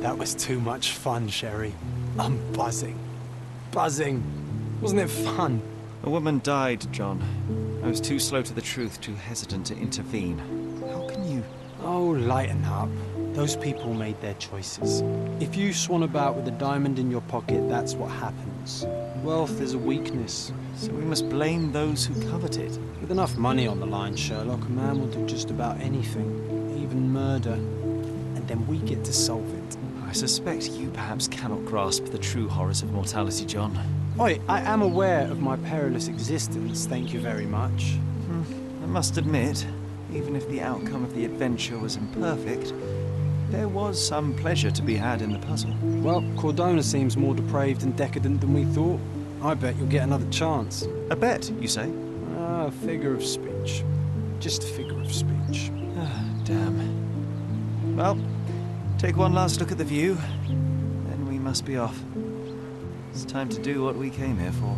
That was too much fun, Sherry. I'm buzzing. Buzzing. Wasn't it fun? A woman died, John. I was too slow to the truth, too hesitant to intervene. How can you... Oh, lighten up. Those people made their choices. If you swan about with a diamond in your pocket, that's what happens. Wealth is a weakness. So we must blame those who covet it. With enough money on the line, Sherlock, a man will do just about anything, even murder. And then we get to solve it. I suspect you perhaps cannot grasp the true horrors of mortality, John. Oi, I am aware of my perilous existence, thank you very much. I must admit, even if the outcome of the adventure was imperfect, there was some pleasure to be had in the puzzle. Well, Cordona seems more depraved and decadent than we thought. I bet you'll get another chance. A bet, you say? A figure of speech. Just a figure of speech. Ah, damn. Well, take one last look at the view, then we must be off. It's time to do what we came here for.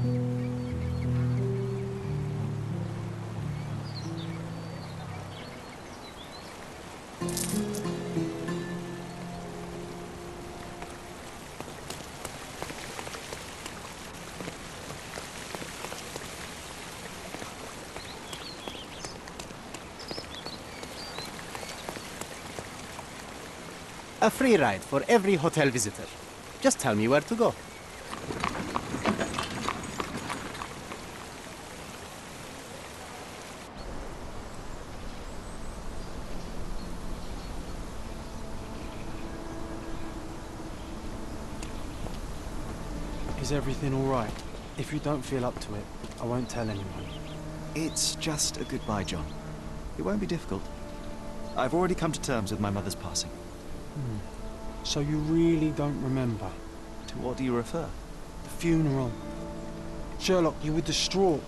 A free ride for every hotel visitor. Just tell me where to go. Is everything all right? If you don't feel up to it, I won't tell anyone. It's just a goodbye, John. It won't be difficult. I've already come to terms with my mother's passing. So you really don't remember? To what do you refer? The funeral. Sherlock, you were distraught.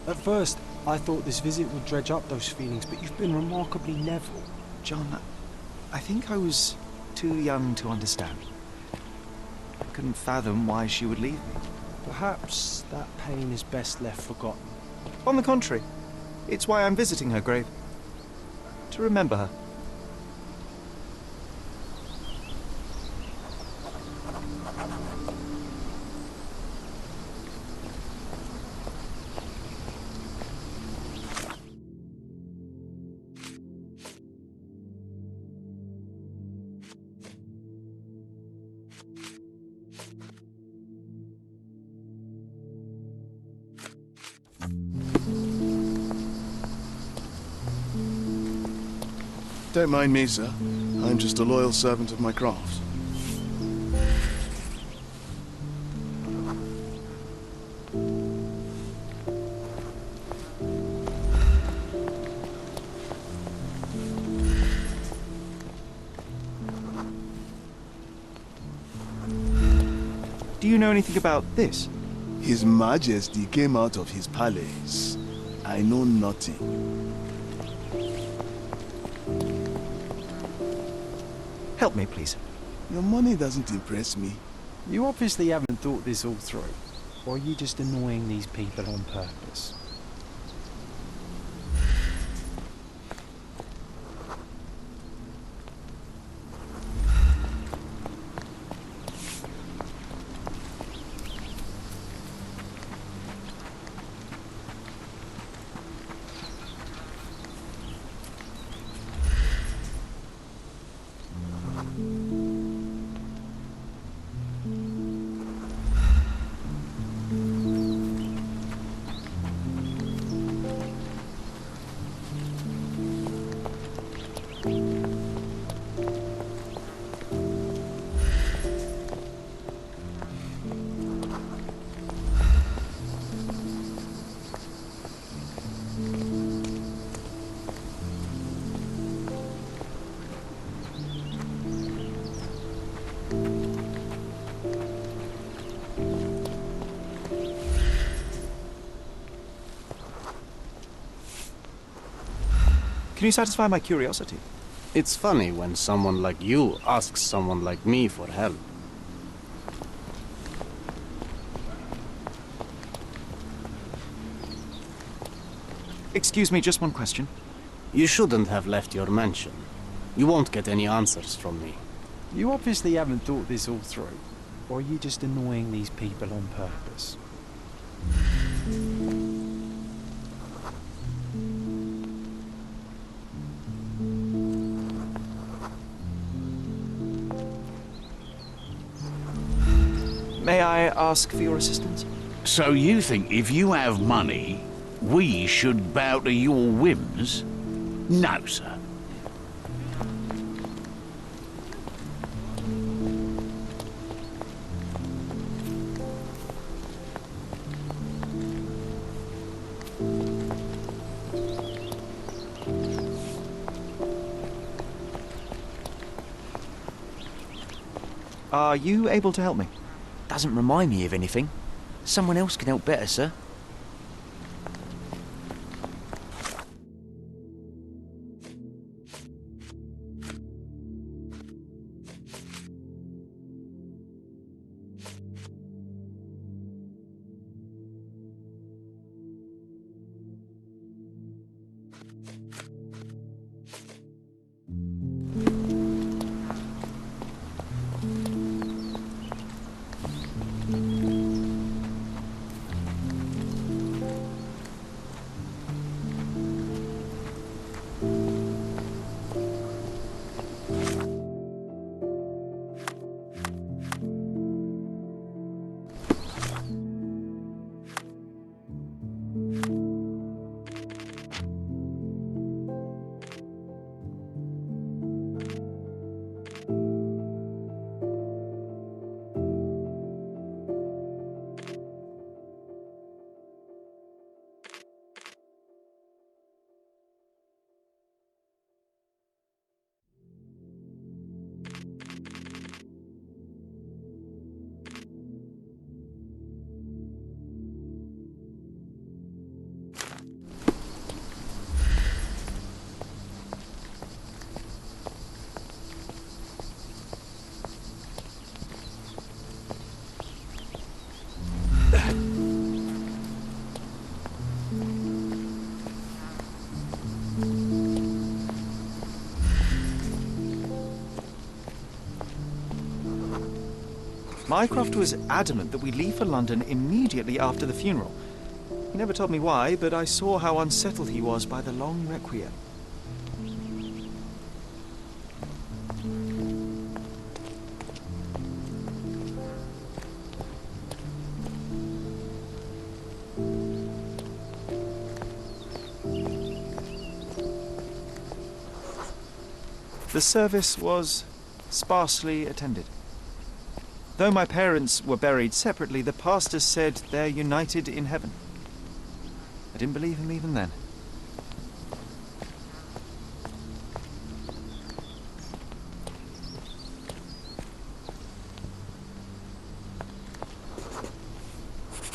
At first, I thought this visit would dredge up those feelings, but you've been remarkably level. John, I think I was too young to understand. I couldn't fathom why she would leave me. Perhaps that pain is best left forgotten. On the contrary, it's why I'm visiting her grave. To remember her. Don't mind me, sir. I'm just a loyal servant of my craft. Do you know anything about this? His Majesty came out of his palace. I know nothing. Help me, please. Your money doesn't impress me. You obviously haven't thought this all through. Or are you just annoying these people on purpose? Can you satisfy my curiosity? It's funny when someone like you asks someone like me for help. Excuse me, just one question. You shouldn't have left your mansion. You won't get any answers from me. You obviously haven't thought this all through. Or are you just annoying these people on purpose? May I ask for your assistance? So you think if you have money, we should bow to your whims? No, sir. Are you able to help me? Doesn't remind me of anything. Someone else can help better, sir. Mycroft was adamant that we leave for London immediately after the funeral. He never told me why, but I saw how unsettled he was by the long requiem. The service was sparsely attended. Though my parents were buried separately, the pastor said they're united in heaven. I didn't believe him even then.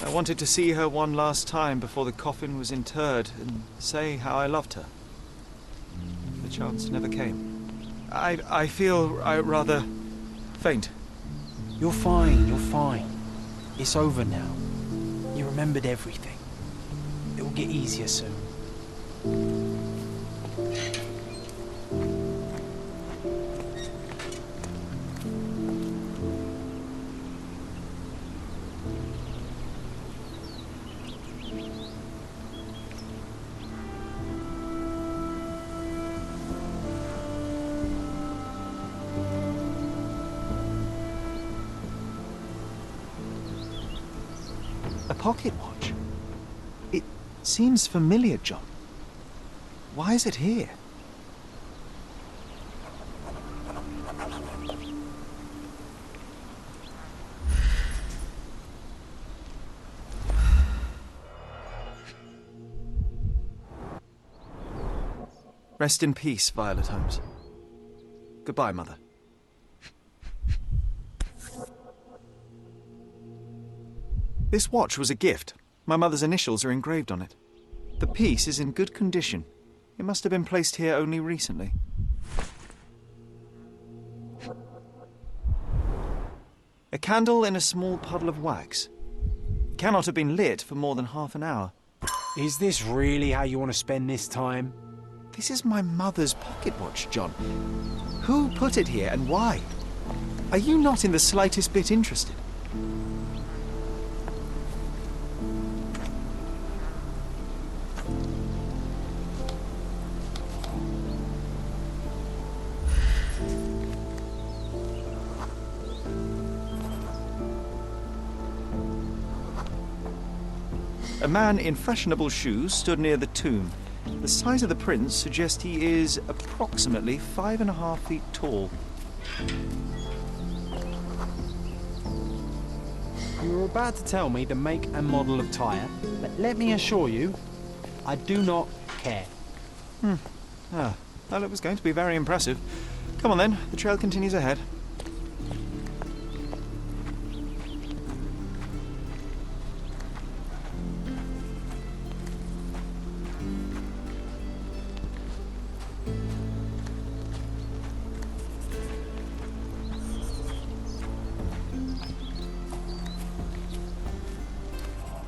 I wanted to see her one last time before the coffin was interred and say how I loved her. The chance never came. I feel rather faint. You're fine, you're fine. It's over now. You remembered everything. It will get easier soon. A pocket watch? It seems familiar, John. Why is it here? Rest in peace, Violet Holmes. Goodbye, Mother. This watch was a gift. My mother's initials are engraved on it. The piece is in good condition. It must have been placed here only recently. A candle in a small puddle of wax. It cannot have been lit for more than half an hour. Is this really how you want to spend this time? This is my mother's pocket watch, John. Who put it here and why? Are you not in the slightest bit interested? A man in fashionable shoes stood near the tomb. The size of the prints suggest he is approximately 5.5 feet tall. You were about to tell me the make and model of tyre, but let me assure you, I do not care. Well, it was going to be very impressive. Come on then, the trail continues ahead.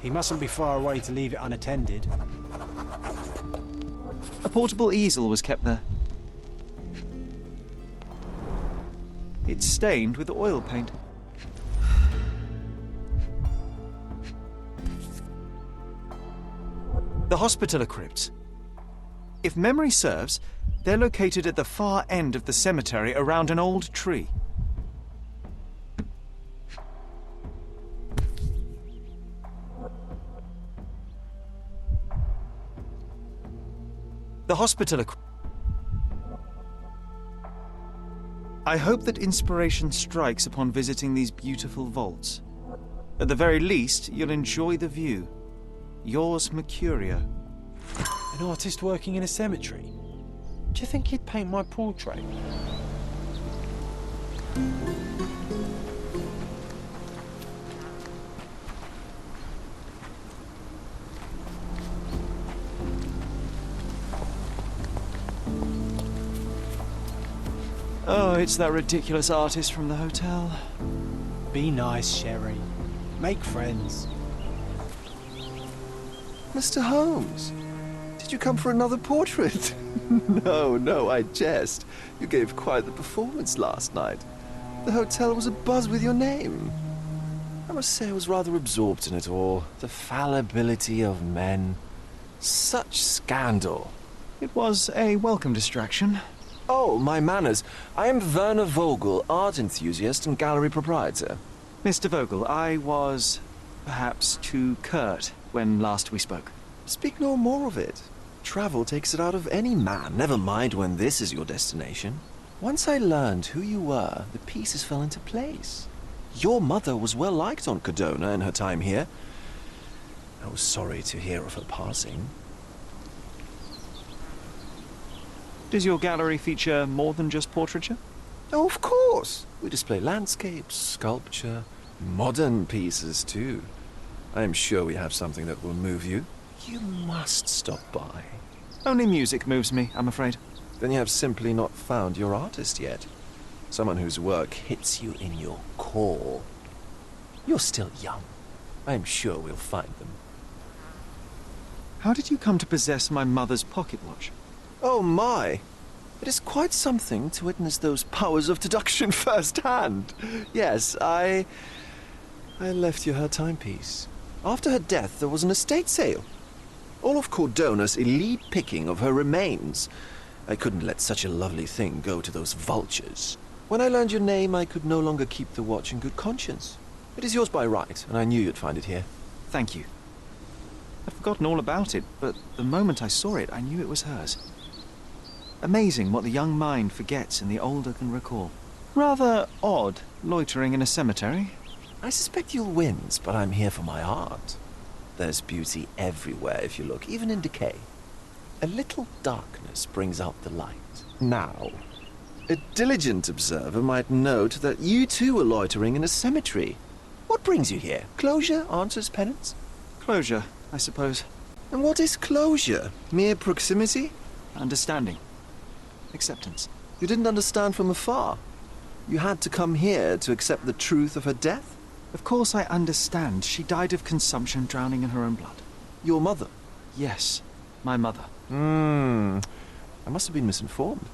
He mustn't be far away to leave it unattended. A portable easel was kept there. It's stained with oil paint. The Hospitaller crypts. If memory serves, they're located at the far end of the cemetery around an old tree. The Hospitaller. I hope that inspiration strikes upon visiting these beautiful vaults. At the very least, you'll enjoy the view. Yours, Mercurio. An artist working in a cemetery? Do you think he'd paint my portrait? Oh, it's that ridiculous artist from the hotel. Be nice, Sherry. Make friends. Mr. Holmes, did you come for another portrait? No, I jest. You gave quite the performance last night. The hotel was abuzz with your name. I must say I was rather absorbed in it all. The fallibility of men. Such scandal. It was a welcome distraction. Oh, my manners. I am Werner Vogel, art enthusiast and gallery proprietor. Mr. Vogel, I was perhaps too curt when last we spoke. Speak no more of it. Travel takes it out of any man, never mind when this is your destination. Once I learned who you were, the pieces fell into place. Your mother was well liked on Cordona in her time here. I was sorry to hear of her passing. Does your gallery feature more than just portraiture? Oh, of course. We display landscapes, sculpture, modern pieces too. I am sure we have something that will move you. You must stop by. Only music moves me, I'm afraid. Then you have simply not found your artist yet. Someone whose work hits you in your core. You're still young. I am sure we'll find them. How did you come to possess my mother's pocket watch? Oh my! It is quite something to witness those powers of deduction firsthand. Yes, I left you her timepiece. After her death, there was an estate sale. All of Cordona's elite picking of her remains. I couldn't let such a lovely thing go to those vultures. When I learned your name, I could no longer keep the watch in good conscience. It is yours by right, and I knew you'd find it here. Thank you. I'd forgotten all about it, but the moment I saw it, I knew it was hers. Amazing what the young mind forgets and the older can recall. Rather odd, loitering in a cemetery. I suspect you'll win, but I'm here for my art. There's beauty everywhere if you look, even in decay. A little darkness brings out the light. Now, a diligent observer might note that you too are loitering in a cemetery. What brings you here? Closure answers penance? Closure, I suppose. And what is closure? Mere proximity? Understanding. Acceptance. You didn't understand from afar. You had to come here to accept the truth of her death? Of course I understand. She died of consumption, drowning in her own blood. Your mother? Yes, my mother. I must have been misinformed.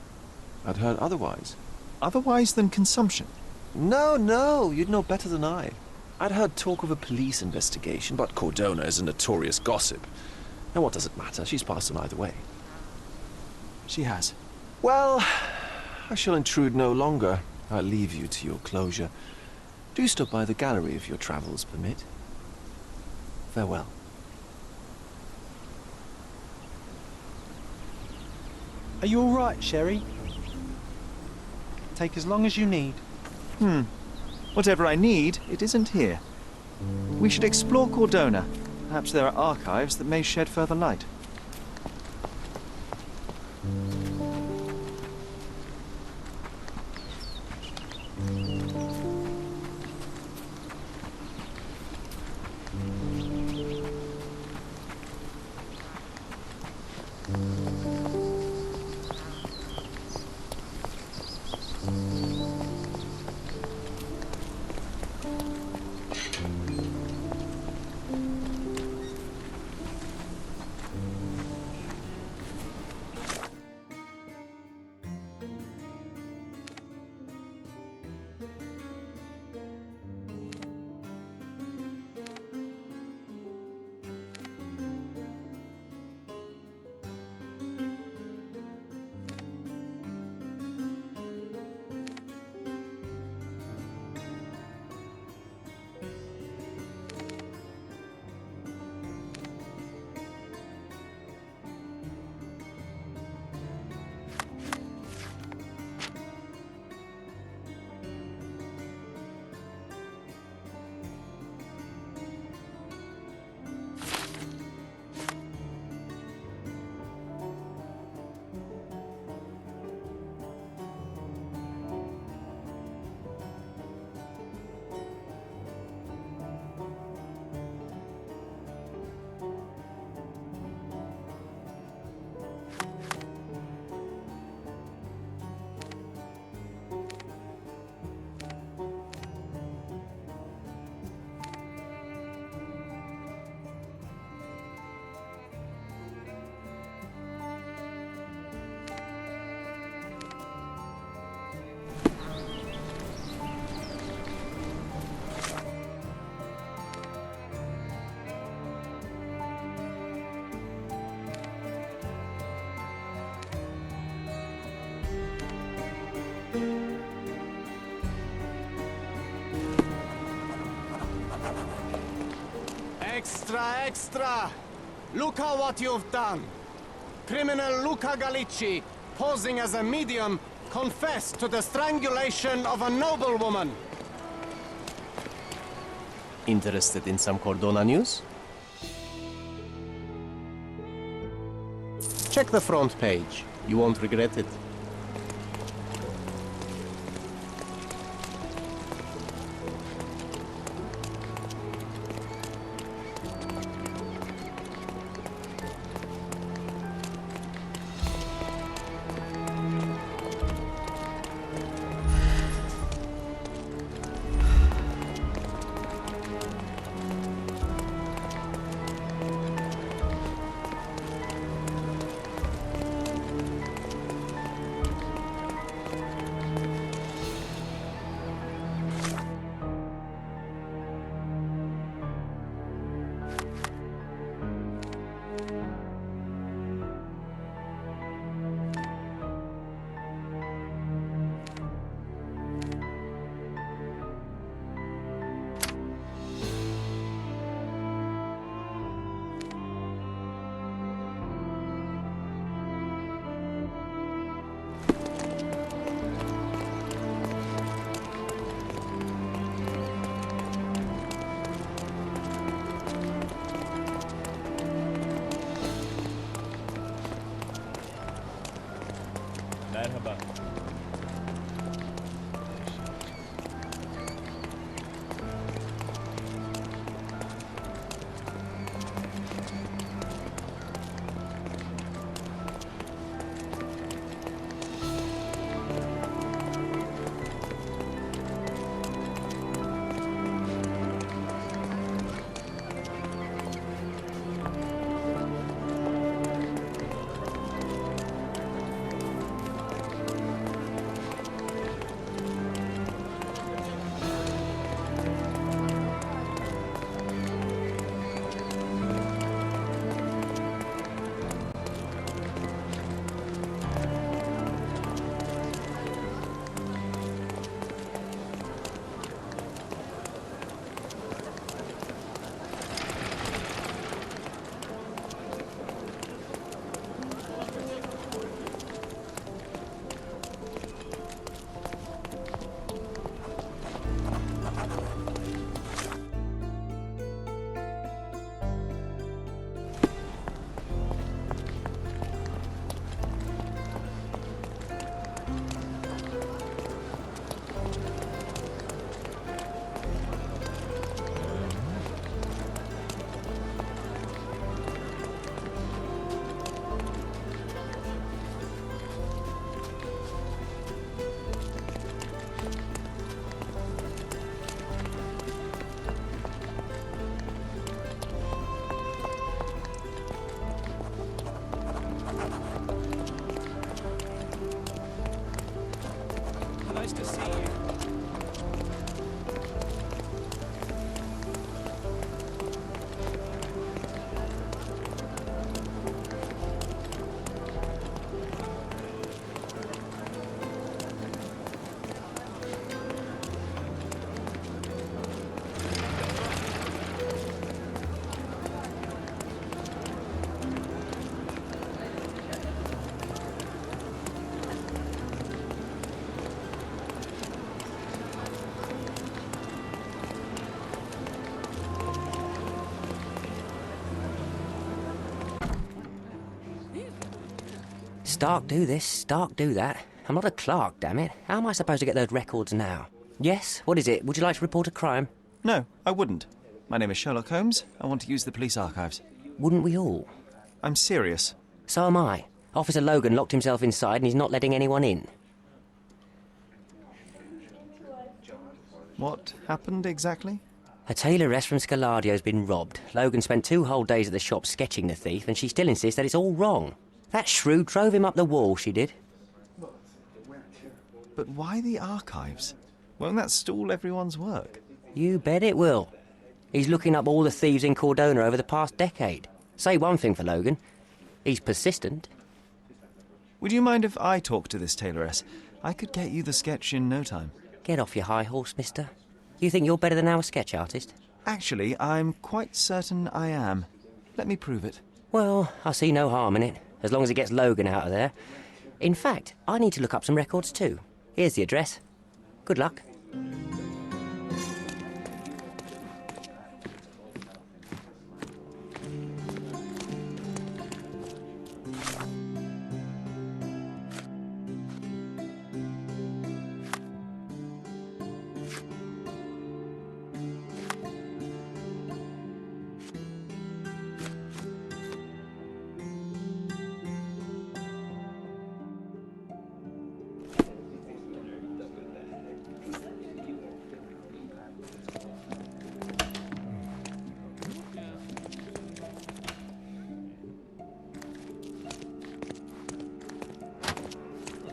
I'd heard otherwise. Otherwise than consumption? No, you'd know better than I. I'd heard talk of a police investigation, but Cordona is a notorious gossip. And what does it matter? She's passed on either way. She has. Well, I shall intrude no longer. I'll leave you to your closure. Do stop by the gallery if your travels permit. Farewell. Are you all right, Sherry? Take as long as you need. Whatever I need, it isn't here. We should explore Cordona. Perhaps there are archives that may shed further light. Extra! Look at what you've done. Criminal Luca Gallicci, posing as a medium, confessed to the strangulation of a noblewoman. Interested in some Cordona news? Check the front page. You won't regret it. Merhaba. Nice to see you. Stark do this, Stark do that. I'm not a clerk, damn it. How am I supposed to get those records now? Yes? What is it? Would you like to report a crime? No, I wouldn't. My name is Sherlock Holmes. I want to use the police archives. Wouldn't we all? I'm serious. So am I. Officer Logan locked himself inside and he's not letting anyone in. What happened exactly? A tailoress from Scaladio's been robbed. Logan spent 2 whole days at the shop sketching the thief and she still insists that it's all wrong. That shrew drove him up the wall, she did. But why the archives? Won't that stall everyone's work? You bet it will. He's looking up all the thieves in Cordona over the past decade. Say one thing for Logan. He's persistent. Would you mind if I talk to this tailoress? I could get you the sketch in no time. Get off your high horse, mister. You think you're better than our sketch artist? Actually, I'm quite certain I am. Let me prove it. Well, I see no harm in it, as long as it gets Logan out of there. In fact, I need to look up some records too. Here's the address. Good luck.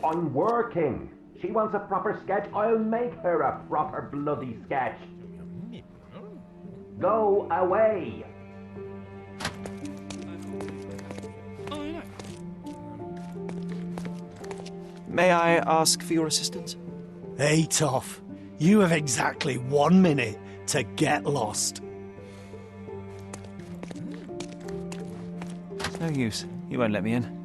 I'm working. She wants a proper sketch. I'll make her a proper bloody sketch. Go away. May I ask for your assistance? Hey, Toff. You have exactly 1 minute to get lost. It's no use. You won't let me in.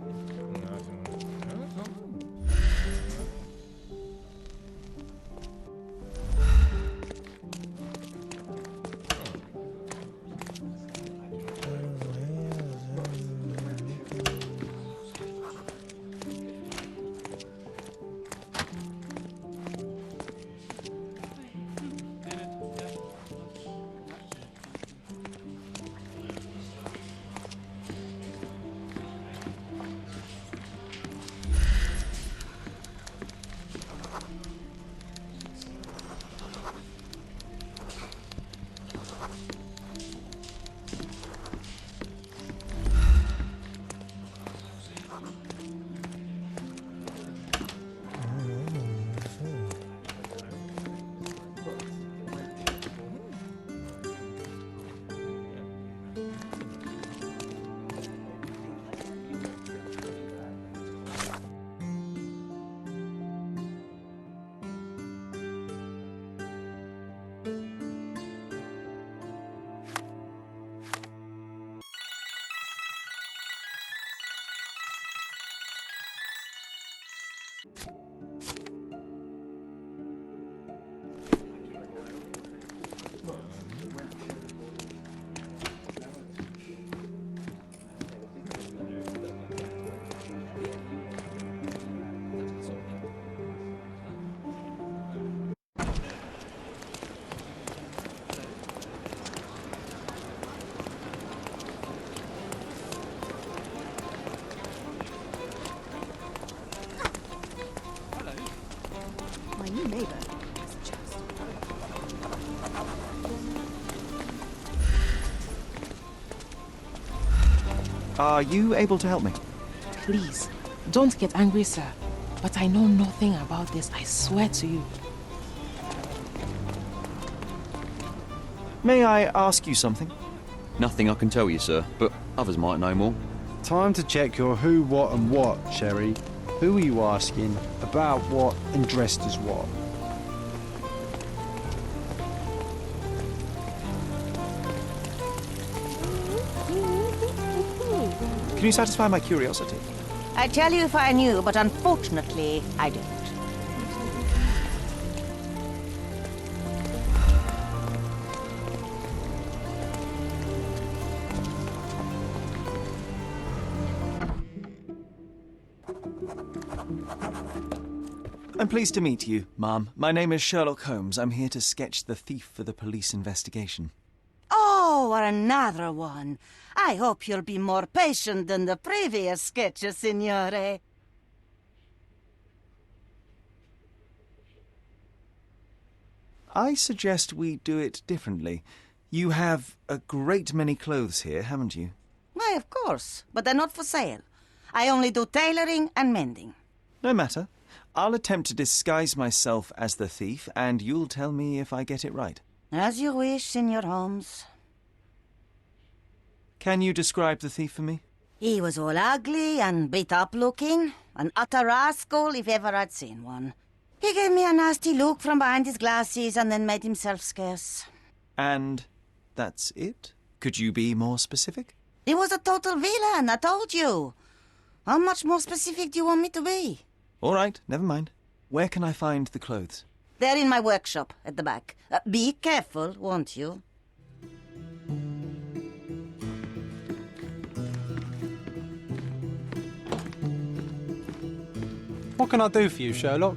Are you able to help me? Please, don't get angry, sir. But I know nothing about this, I swear to you. May I ask you something? Nothing I can tell you, sir, but others might know more. Time to check your who, what, and what, Sherry. Who are you asking? About what, and dressed as what? Can you satisfy my curiosity? I'd tell you if I knew, but unfortunately, I don't. I'm pleased to meet you, ma'am. My name is Sherlock Holmes. I'm here to sketch the thief for the police investigation. Oh, another one. I hope you'll be more patient than the previous sketches, signore. I suggest we do it differently. You have a great many clothes here, haven't you? Why, of course, but they're not for sale. I only do tailoring and mending. No matter. I'll attempt to disguise myself as the thief, and you'll tell me if I get it right. As you wish, Signor Holmes. Can you describe the thief for me? He was all ugly and beat-up looking. An utter rascal if ever I'd seen one. He gave me a nasty look from behind his glasses and then made himself scarce. And that's it? Could you be more specific? He was a total villain, I told you. How much more specific do you want me to be? All right, never mind. Where can I find the clothes? They're in my workshop at the back. Be careful, won't you? What can I do for you, Sherlock?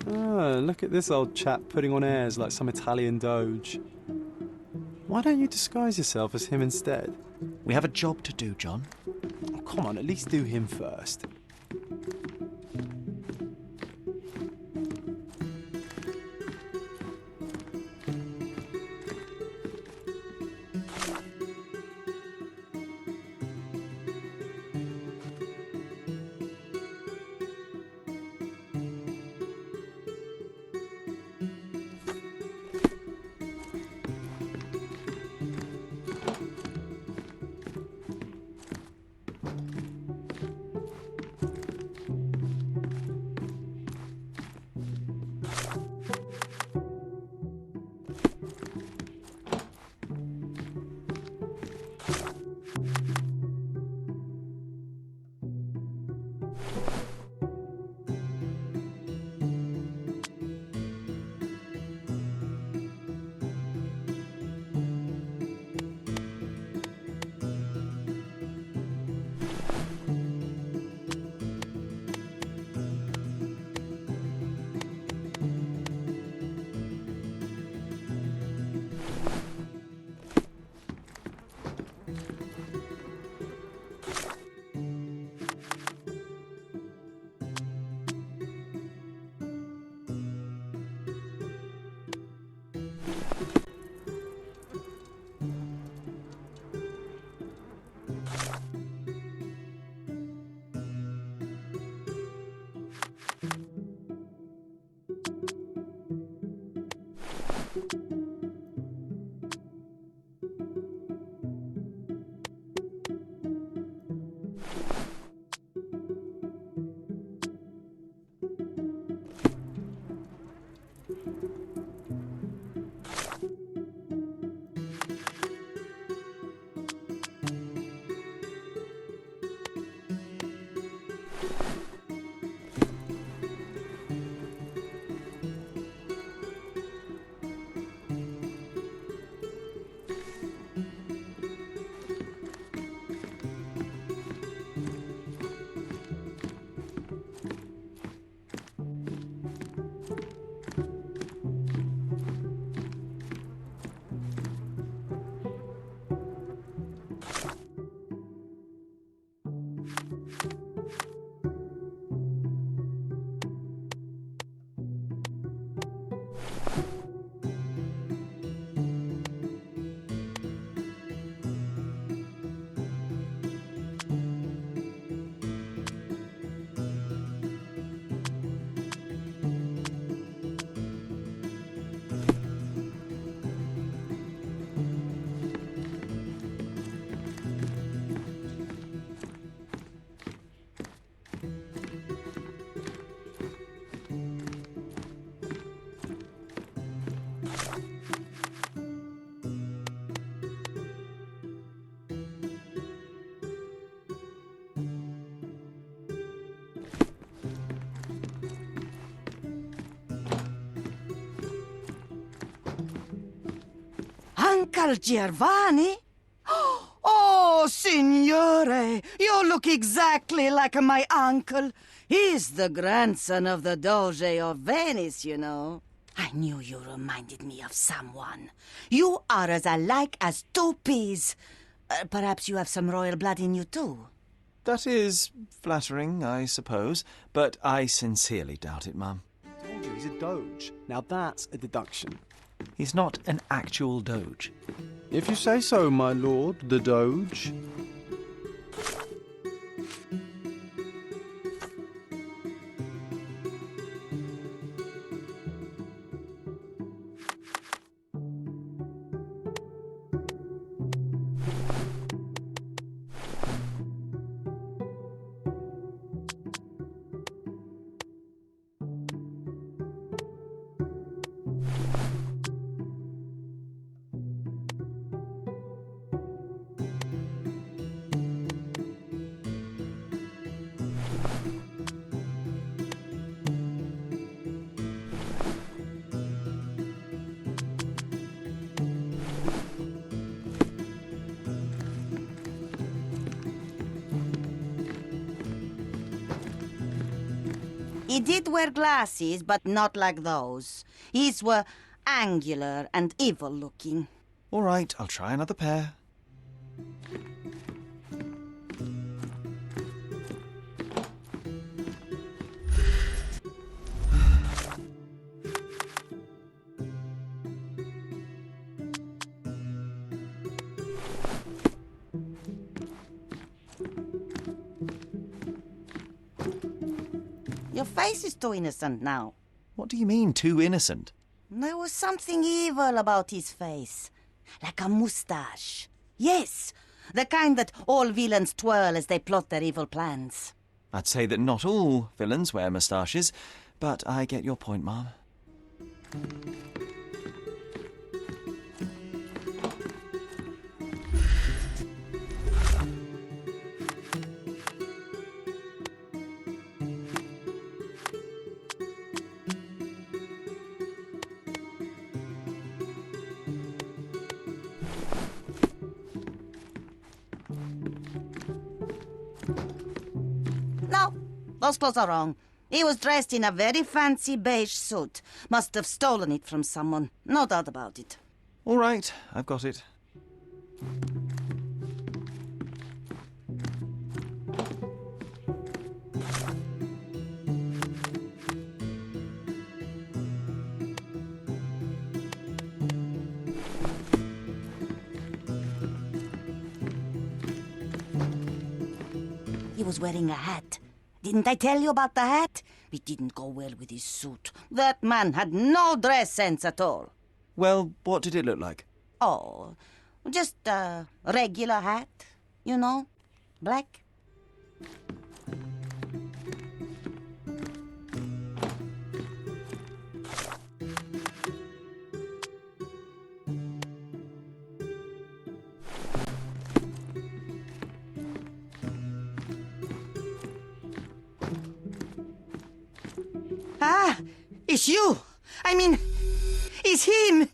Oh, look at this old chap putting on airs like some Italian doge. Why don't you disguise yourself as him instead? We have a job to do, John. Oh, come on, at least do him first. Uncle Giovanni? Oh, signore, you look exactly like my uncle. He's the grandson of the Doge of Venice, you know. I knew you reminded me of someone. You are as alike as two peas. Perhaps you have some royal blood in you, too. That is flattering, I suppose, but I sincerely doubt it, Mum. I told you, he's a doge. Now that's a deduction. He's not an actual doge. If you say so, my lord, the doge. He did wear glasses, but not like those. His were angular and evil-looking. All right, I'll try another pair. Your face is too innocent now. What do you mean, too innocent? There was something evil about his face. Like a moustache. Yes, the kind that all villains twirl as they plot their evil plans. I'd say that not all villains wear moustaches, but I get your point, Mom. No, those clothes are wrong. He was dressed in a very fancy beige suit. Must have stolen it from someone. No doubt about it. All right, I've got it. He was wearing a hat. Didn't I tell you about the hat? It didn't go well with his suit. That man had no dress sense at all. Well, what did it look like? Oh, just a regular hat, you know, black. Ah, it's you. I mean, it's him.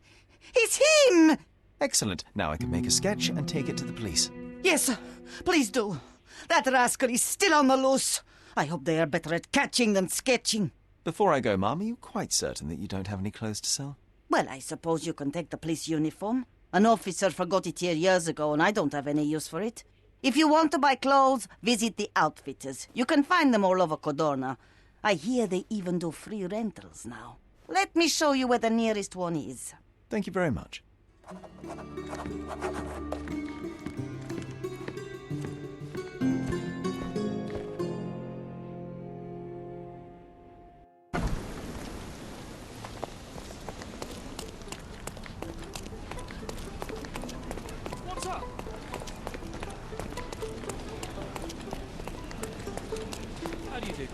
It's him. Excellent. Now I can make a sketch and take it to the police. Yes, sir. Please do. That rascal is still on the loose. I hope they are better at catching than sketching. Before I go, Mum, are you quite certain that you don't have any clothes to sell? Well, I suppose you can take the police uniform. An officer forgot it here years ago, and I don't have any use for it. If you want to buy clothes, visit the outfitters. You can find them all over Cordona. I hear they even do free rentals now. Let me show you where the nearest one is. Thank you very much. What's up? How do you do?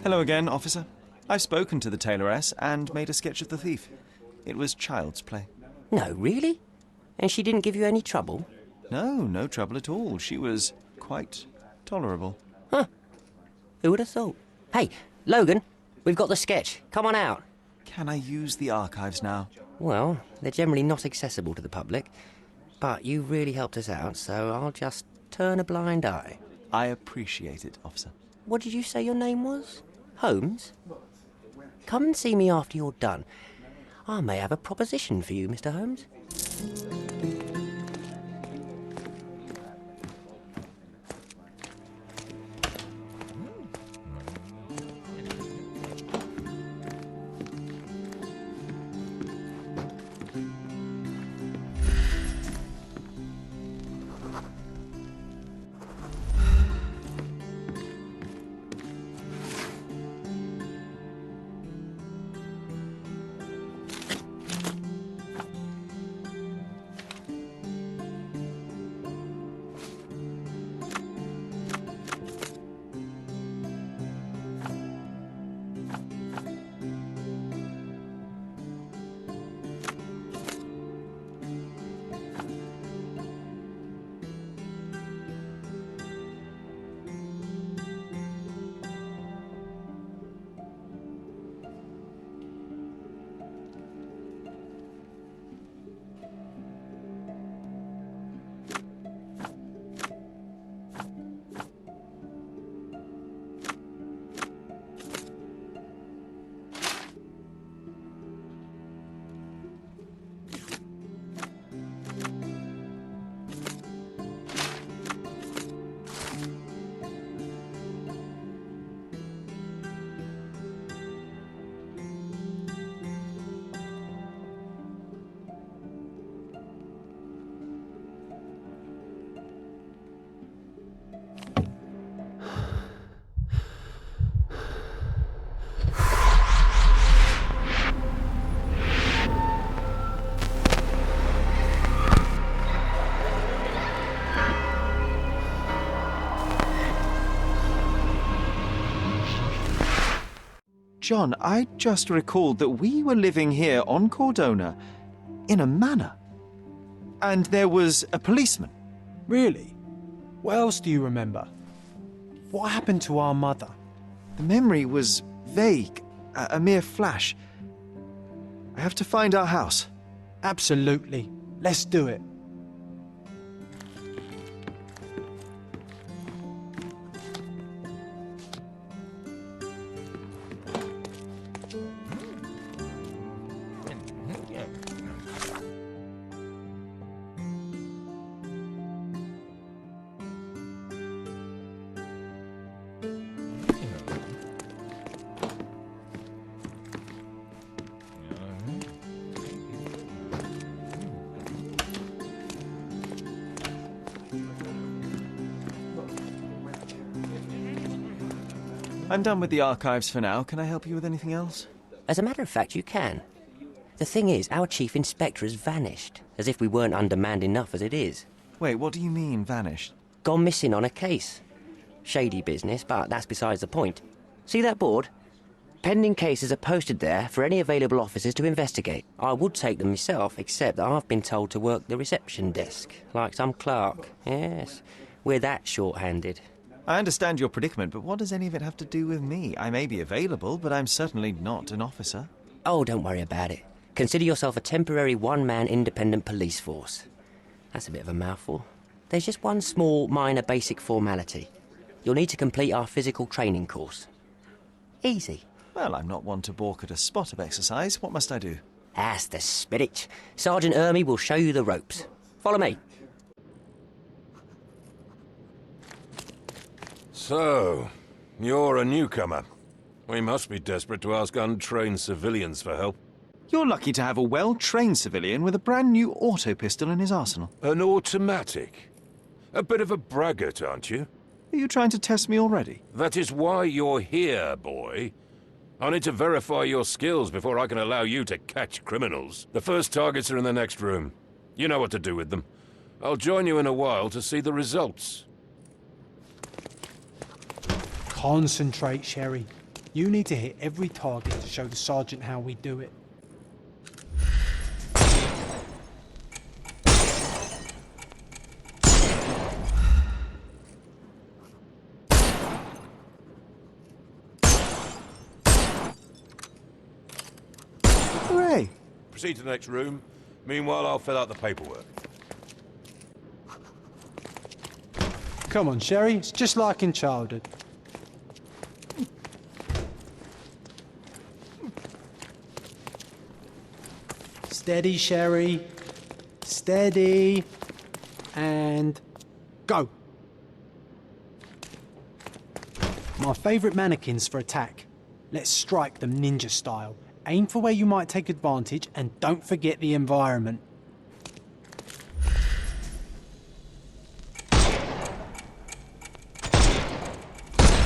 Hello again, officer. I've spoken to the tailoress and made a sketch of the thief. It was child's play. No, really? And she didn't give you any trouble? No, no trouble at all. She was quite tolerable. Huh. Who would have thought? Hey, Logan, we've got the sketch. Come on out. Can I use the archives now? Well, they're generally not accessible to the public. But you really helped us out, so I'll just turn a blind eye. I appreciate it, officer. What did you say your name was? Holmes? Come and see me after you're done. I may have a proposition for you, Mr. Holmes. John, I just recalled that we were living here on Cordona in a manor. And there was a policeman. Really? What else do you remember? What happened to our mother? The memory was vague, a mere flash. I have to find our house. Absolutely. Let's do it. I'm done with the archives for now. Can I help you with anything else? As a matter of fact, you can. The thing is, our chief inspector has vanished, as if we weren't undermanned enough as it is. Wait, what do you mean, vanished? Gone missing on a case. Shady business, but that's besides the point. See that board? Pending cases are posted there for any available officers to investigate. I would take them myself, except that I've been told to work the reception desk, like some clerk. Yes, we're that short-handed. I understand your predicament, but what does any of it have to do with me? I may be available, but I'm certainly not an officer. Oh, don't worry about it. Consider yourself a temporary one-man independent police force. That's a bit of a mouthful. There's just one small, minor basic formality. You'll need to complete our physical training course. Easy. Well, I'm not one to balk at a spot of exercise. What must I do? That's the spirit. Sergeant Ermy will show you the ropes. Follow me. So, you're a newcomer. We must be desperate to ask untrained civilians for help. You're lucky to have a well-trained civilian with a brand new auto pistol in his arsenal. An automatic? A bit of a braggart, aren't you? Are you trying to test me already? That is why you're here, boy. I need to verify your skills before I can allow you to catch criminals. The first targets are in the next room. You know what to do with them. I'll join you in a while to see the results. Concentrate, Sherry. You need to hit every target to show the sergeant how we do it. Hooray! Proceed to the next room. Meanwhile, I'll fill out the paperwork. Come on, Sherry. It's just like in childhood. Steady, Sherry. Steady. And go. My favourite mannequins for attack. Let's strike them ninja style. Aim for where you might take advantage and don't forget the environment.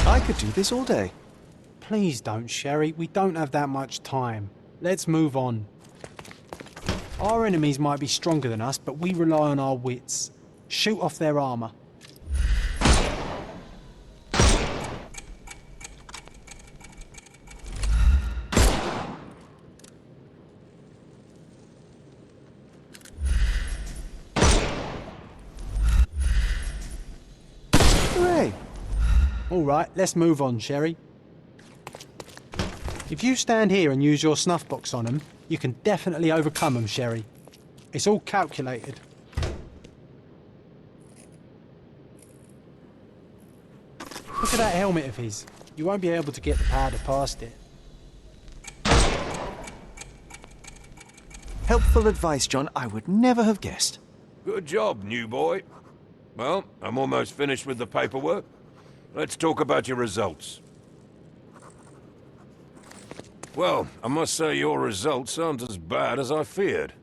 I could do this all day. Please don't, Sherry. We don't have that much time. Let's move on. Our enemies might be stronger than us, but we rely on our wits. Shoot off their armour. Hooray! All right, let's move on, Sherry. If you stand here and use your snuff box on them, you can definitely overcome them, Sherry. It's all calculated. Look at that helmet of his. You won't be able to get the powder past it. Helpful advice, John. I would never have guessed. Good job, new boy. Well, I'm almost finished with the paperwork. Let's talk about your results. Well, I must say your results aren't as bad as I feared.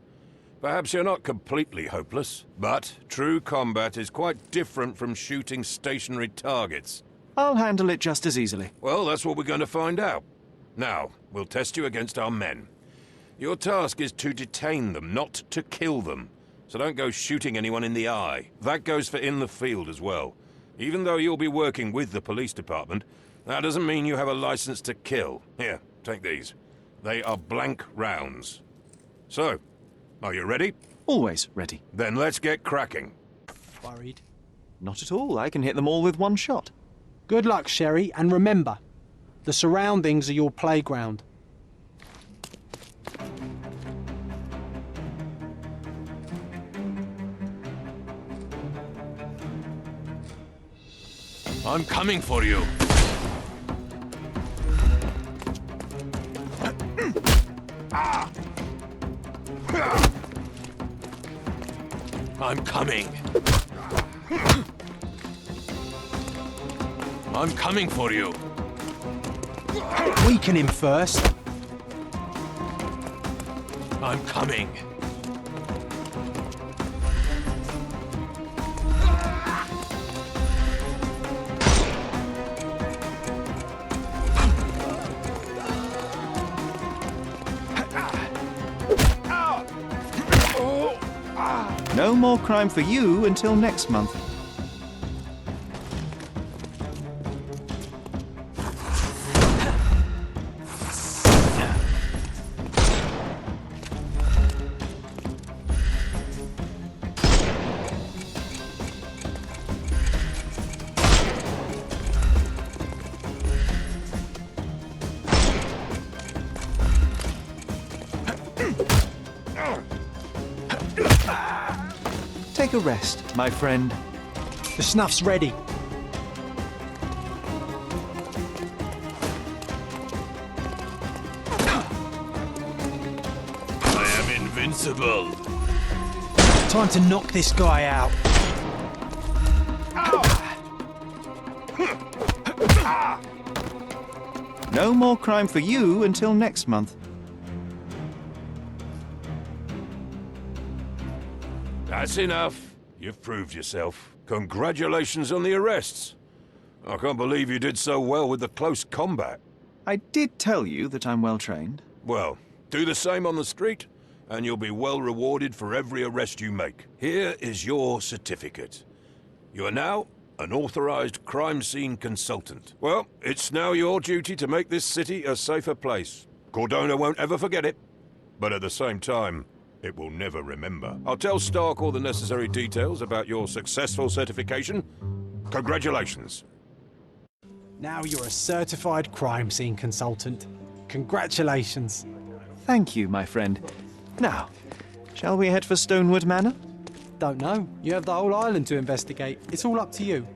Perhaps you're not completely hopeless, but true combat is quite different from shooting stationary targets. I'll handle it just as easily. Well, that's what we're going to find out. Now, we'll test you against our men. Your task is to detain them, not to kill them. So don't go shooting anyone in the eye. That goes for in the field as well. Even though you'll be working with the police department, that doesn't mean you have a license to kill. Here, take these. They are blank rounds. So, are you ready? Always ready. Then let's get cracking. Worried? Not at all. I can hit them all with one shot. Good luck, Sherry, and remember, the surroundings are your playground. I'm coming for you. I'm coming. I'm coming for you. Weaken him first. I'm coming. No more crime for you until next month. Take a rest, my friend. The snuff's ready. I am invincible. Time to knock this guy out. No more crime for you until next month. That's enough. You've proved yourself. Congratulations on the arrests. I can't believe you did so well with the close combat. I did tell you that I'm well trained. Well, do the same on the street, and you'll be well rewarded for every arrest you make. Here is your certificate. You are now an authorized crime scene consultant. Well, it's now your duty to make this city a safer place. Cordona won't ever forget it, but at the same time, it will never remember. I'll tell Stark all the necessary details about your successful certification. Congratulations. Now you're a certified crime scene consultant. Congratulations. Thank you, my friend. Now, shall we head for Stonewood Manor? Don't know. You have the whole island to investigate. It's all up to you.